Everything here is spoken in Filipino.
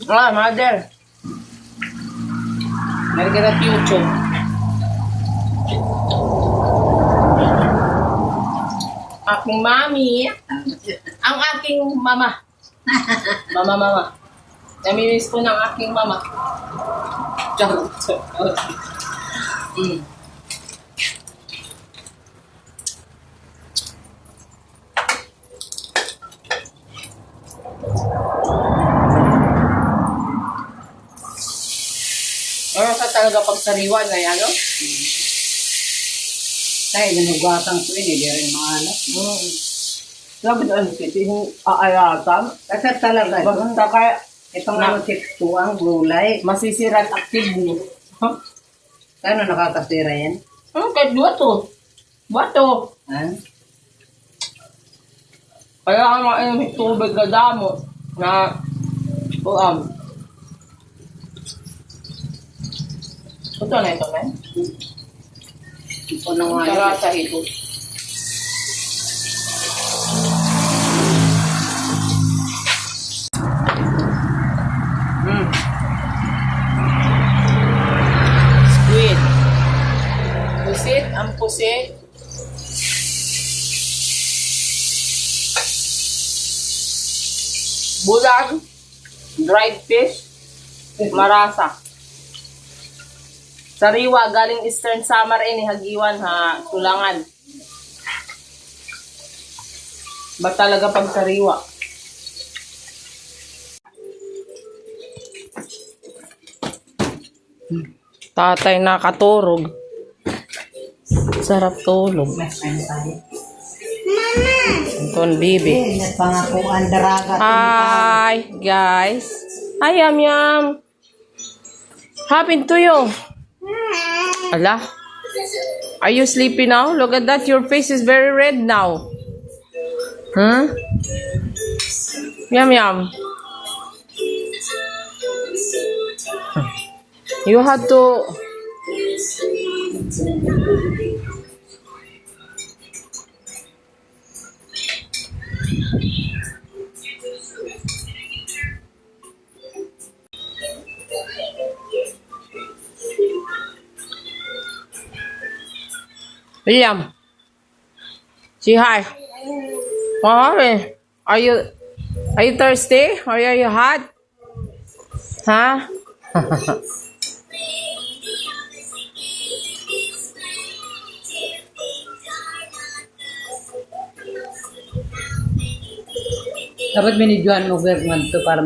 Ah, mother. Margaret YouTube. Aking mami. Ang aking mama. Mama. Namimiss ko ng aking mama. Charot. Mm. Ano ka talaga pagsariwa na yan, no? Kaya nanugasan ko yun, hindi rin maalat. Sabi doon, yung aayatan. Kasi talaga, Basta kaya itong ano tekstuang gulay. masisirat active mo. Huh? Kano nakakasira yan? Kahit bato. Bato. Ha? Kaya ang mainit tubig na damo na ito na. Ito na nga Tara yun. sa hito. Squid. Pusit, ang pusit. Bulag. Dried fish. Marasa. Sariwa, galing Eastern Samar ini, Hagiwan ha, Tulangan. Ba talaga pag sariwa? Tatay nakaturog. Sarap tulog. Mas ano tayo? Ito ang bibi. Nagpangako ang daraga. Hi, guys. Hi, Yum. Happened to you? Ala. Are you sleepy now? Look at that. Your face is very red now. Huh? Yum. You had to... William, say hi. What happened? Are you thirsty? Or are you hot? Huh? Dapat binidyoan mo, Bergman, to para